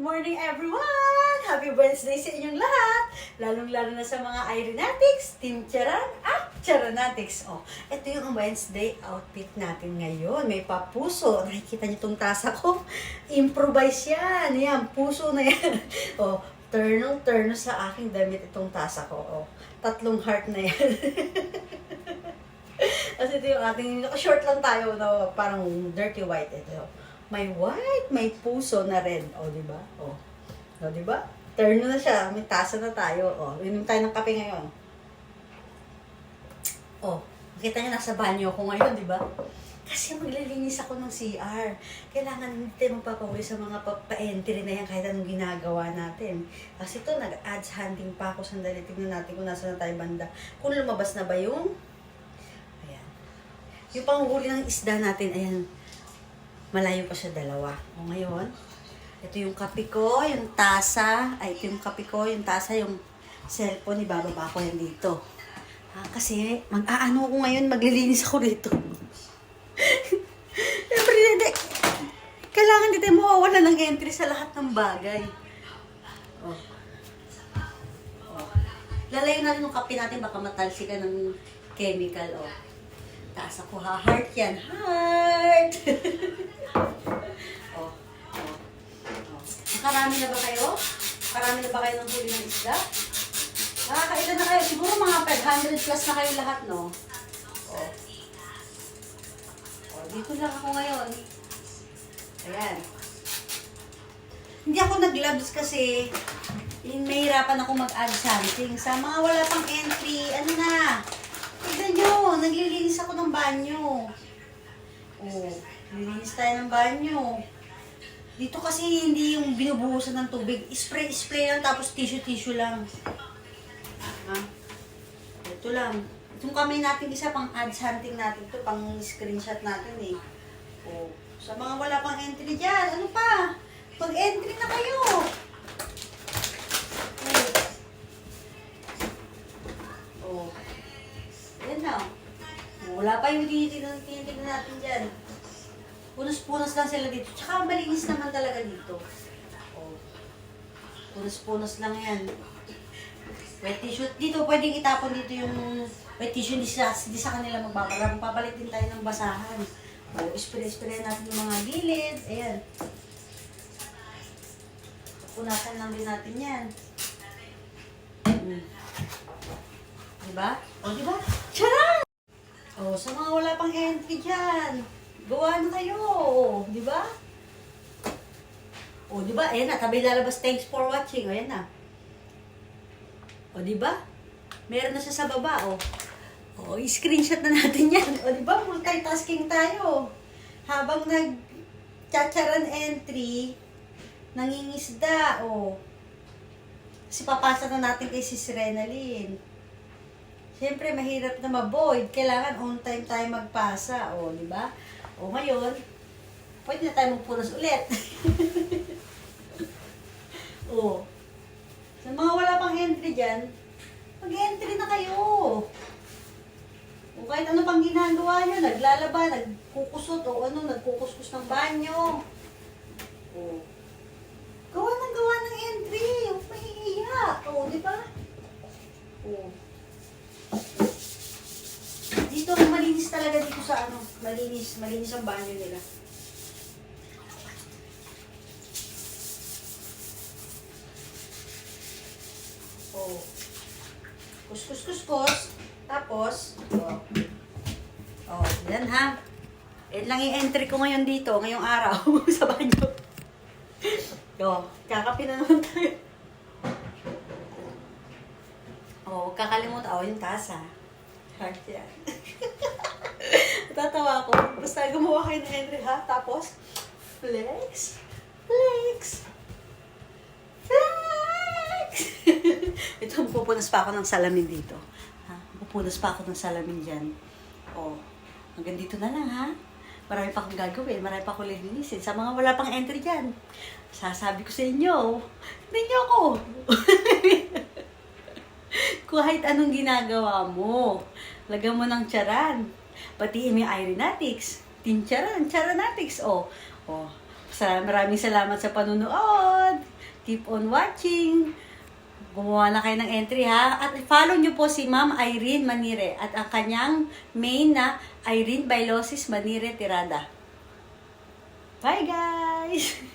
morning everyone! Happy Wednesday sa inyong lahat! Lalong-lalo na sa mga Irenatics, Team Charan at Charanatics. Oh, ito yung Wednesday outfit natin ngayon. May papuso. Nakikita niyo itong tasa ko? Improvise yan. Yan, puso na yan. Oh, turno sa aking damit itong tasa ko. Oh, 3 heart na yan. Kasi ito yung ating, short lang tayo, no? Parang dirty white ito. May white, may puso na red. O, di ba? O, di ba? Turn na siya. May tasa na tayo. O, inom tayo ng kape ngayon. O, makita niyo nasa banyo ako ngayon, di ba? Kasi maglilinis ako ng CR. Kailangan hindi tayo magpapahuli sa mga pa-entry na yan kahit anong ginagawa natin. Kasi ito, nag-ads hunting pa ako. Sandali, tignan natin kung nasa na tayo banda. Kung lumabas na ba yung... Ayan. Yung panghuli ng isda natin, ayan. Malayo pa siya 2. O ngayon, ito yung kape ko, yung tasa. Ay, ito yung kape ko, yung tasa, yung cellphone. Ibababa ko yan dito. Kasi, mag-aano ko ngayon, maglilinis ako dito. Siyempre, kailangan dito mawawala ng entry sa lahat ng bagay. Oh. Oh. Lalayo natin yung kape natin, baka matalsi ka ng chemical. Oh. Taas ako, heart yan. Heart! Oh. Nakarami na ba kayo? Nakarami na ba kayo ng huli ng isda? Nakakailan na kayo? Siguro mga 500 plus na kayo lahat, no? Oh. Oh, dito lang ako ngayon. Ayan. Hindi ako nag-gloves kasi mahirapan ako mag-add something. Sa mga wala pang entry, ano na? Tignan nyo, naglilinis ako ng banyo. Oh, nilinis tayo ng banyo. Dito kasi hindi yung binubuhusan ng tubig. Spray lang tapos tissue lang. Ito lang. Itong kamay natin isa pang ads hunting natin to, pang screenshot natin eh. Oh, sa mga wala pang entry dyan, ano pa? Pag-entry na kayo. Oh. Ayan na. Wala pa yung tinitignan natin dyan. Punas-punas lang sila dito. Tsaka malinis naman talaga dito. Oh. Punas-punas lang yan. Wet tissue. Dito, pwedeng itapon dito yung wet tissue. Di sa kanila magbabara. Papalit din tayo ng basahan. Oh, spray natin yung mga gilid. Ayan. Punasan lang din natin yan. Diba? O, diba? Tara! O, sa mga wala pang entry dyan, gawa na kayo. Diba? O, diba? Ayan na, tabi lalabas. Thanks for watching. Ayan na. O, diba? Meron na siya sa baba, o. O, i-screenshot na natin yan. O, diba? Multitasking tayo. Habang nag-chacharan entry, nangingisda, o. Kasi papasa na natin kay Sis Renalyn. Siyempre, mahirap na ma-void. Kailangan on time tayo magpasa. O, di ba? O, ngayon, pwede na tayo magpunas ulit. O. Sa mga wala pang entry dyan, mag-entry na kayo. O, kahit ano pang ginagawa nyo, naglalaba, nagkukusot, o ano, nagkukuskus ng banyo. O. Gawa ng entry. Huwag mahihiya. O, di ba? O. Dito, malinis talaga dito sa ano, malinis ang banyo nila. Oh. Kus. Tapos, oh, yan ha. Yan lang yung entry ko ngayon dito, ngayong araw, sa banyo. Oh, kakapi na naman tayo. Oh, kakalimutan. Oh, yung tasa. Heart yan. Tatawa ako. Basta gumawa kayo ng entry, ha? Tapos, flex. Ito, pupunas pa ako ng salamin dito. Ha? Pupunas pa ako ng salamin dyan. Oh, hanggang dito na lang, ha? Marami pa akong gagawin. Marami pa akong lilinisin. Sa mga wala pang entry dyan, sasabi ko sa inyo, ninyo ako. Kahit anong ginagawa mo, lagyan mo ng charan. Patiin mo yung Irenatics. Team Charan, Charanatics. Maraming salamat sa panunood. Keep on watching. Gumawa na kayo ng entry ha. At follow nyo po si Ma'am Irene Manire at ang kanyang main na Irene Bailosis Manire Tirada. Bye guys!